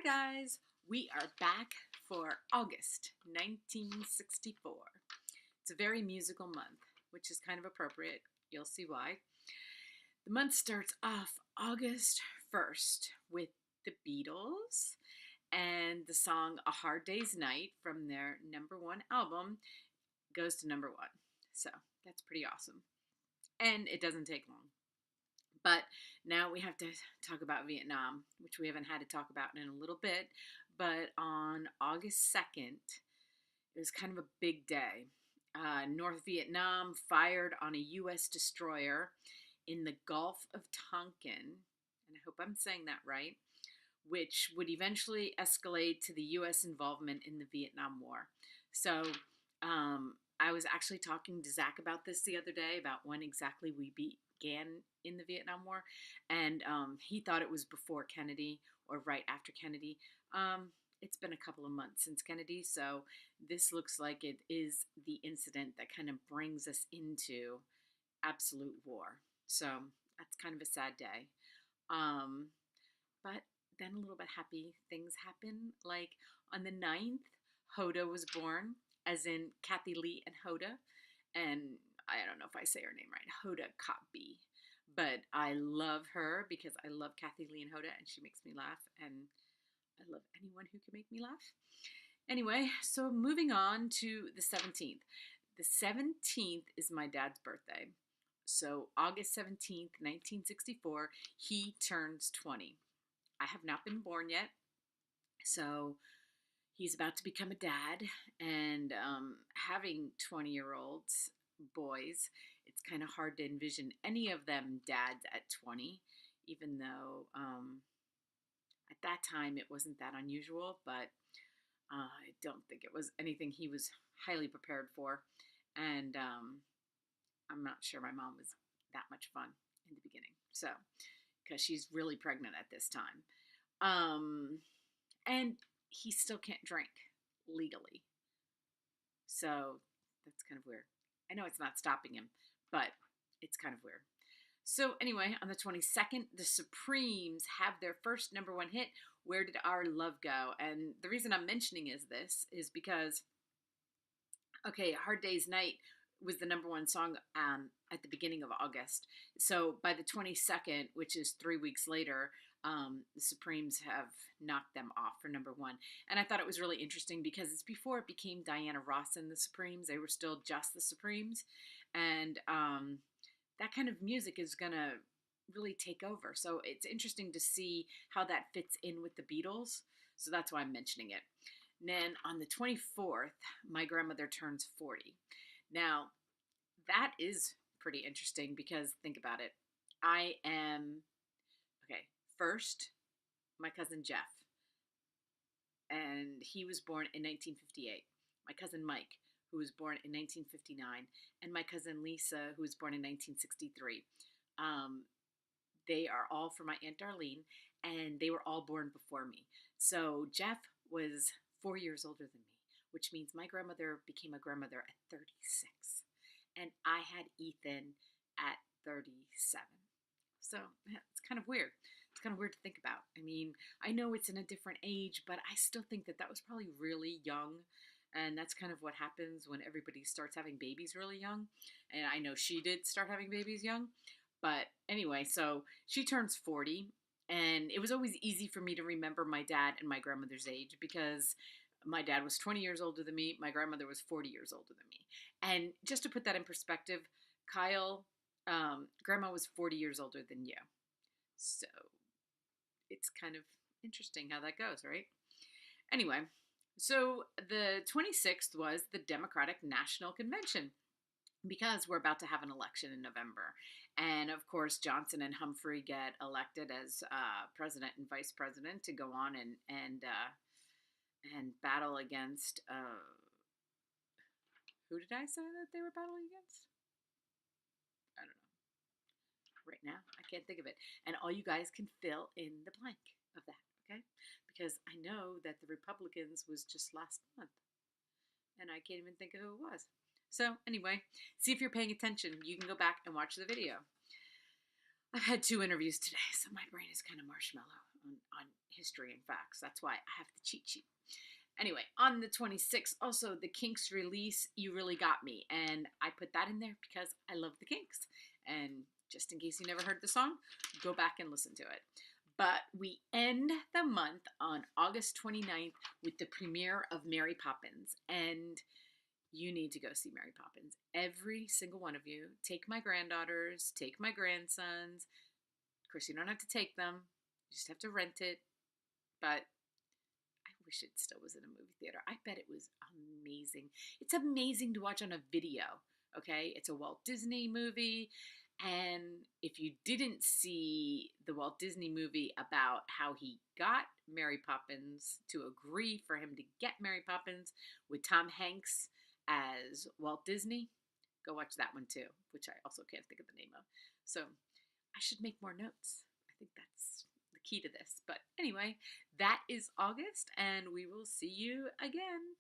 Hi guys, we are back for August 1964. It's a very musical month, which is kind of appropriate. You'll see why. The month starts off August 1st with the Beatles and the song A Hard Day's Night from their #1 album goes to #1. So that's pretty awesome. And it doesn't take long. But now we have to talk about Vietnam, which we haven't had to talk about in a little bit. But on August 2nd, it was kind of a big day. North Vietnam fired on a U.S. destroyer in the Gulf of Tonkin, and I hope I'm saying that right, which would eventually escalate to the U.S. involvement in the Vietnam War. So I was actually talking to Zach about this the other day, about when exactly we began in the Vietnam War, and he thought it was before Kennedy or right after Kennedy. It's been a couple of months since Kennedy, so this looks like it is the incident that kind of brings us into absolute war. So that's kind of a sad day. But then a little bit happy things happen. Like on the 9th, Hoda was born, as in Kathy Lee and Hoda. And I don't know if I say her name right, Hoda Kotb. But I love her because I love Kathy Lee and Hoda, and she makes me laugh. And I love anyone who can make me laugh. Anyway, so moving on to the 17th. The 17th is my dad's birthday. So August 17th, 1964, he turns 20. I have not been born yet, so he's about to become a dad, and having 20-year-olds, boys, it's kind of hard to envision any of them dads at 20, even though at that time it wasn't that unusual, but I don't think it was anything he was highly prepared for, and I'm not sure my mom was that much fun in the beginning, so because she's really pregnant at this time. And he still can't drink legally. So that's kind of weird. I know it's not stopping him, but it's kind of weird. So anyway, on the 22nd, the Supremes have their first #1 hit, Where Did Our Love Go? And the reason I'm mentioning this is because, okay, Hard Day's Night was the #1 song at the beginning of August. So by the 22nd, which is 3 weeks later, the Supremes have knocked them off for #1. And I thought it was really interesting because it's before it became Diana Ross and the Supremes. They were still just the Supremes. And that kind of music is going to really take over. So it's interesting to see how that fits in with the Beatles. So that's why I'm mentioning it. And then on the 24th, my grandmother turns 40. Now, that is pretty interesting because think about it. First, my cousin Jeff, and he was born in 1958. My cousin Mike, who was born in 1959, and my cousin Lisa, who was born in 1963. They are all from my Aunt Darlene, and they were all born before me. So Jeff was 4 years older than me, which means my grandmother became a grandmother at 36. And I had Ethan at 37. So it's kind of weird. It's kind of weird to think about. I mean, I know it's in a different age, but I still think that was probably really young. And that's kind of what happens when everybody starts having babies really young. And I know she did start having babies young. But anyway, so she turns 40. And it was always easy for me to remember my dad and my grandmother's age because my dad was 20 years older than me. My grandmother was 40 years older than me. And just to put that in perspective, Kyle, grandma was 40 years older than you. So it's kind of interesting how that goes, right? Anyway, so the 26th was the Democratic National Convention because we're about to have an election in November. And of course, Johnson and Humphrey get elected as president and vice president to go on and battle against, who did I say that they were battling against? I don't know. Right now, I can't think of it. And all you guys can fill in the blank of that, okay? Because I know that the Republicans was just last month. And I can't even think of who it was. So anyway, see if you're paying attention. You can go back and watch the video. I've had 2 interviews today, so my brain is kind of marshmallow on history and facts. That's why I have the cheat sheet. Anyway, on the 26th, also the Kinks release You Really Got Me. And I put that in there because I love the Kinks. And just in case you never heard the song, go back and listen to it. But we end the month on August 29th with the premiere of Mary Poppins. And you need to go see Mary Poppins. Every single one of you. Take my granddaughters, take my grandsons. Of course, you don't have to take them. You just have to rent it. But I wish it still was in a movie theater. I bet it was amazing. It's amazing to watch on a video, okay? It's a Walt Disney movie. And if you didn't see the Walt Disney movie about how he got Mary Poppins to agree for him to get Mary Poppins with Tom Hanks as Walt Disney, go watch that one too, which I also can't think of the name of. So I should make more notes. I think that's the key to this. But anyway, that is August, and we will see you again.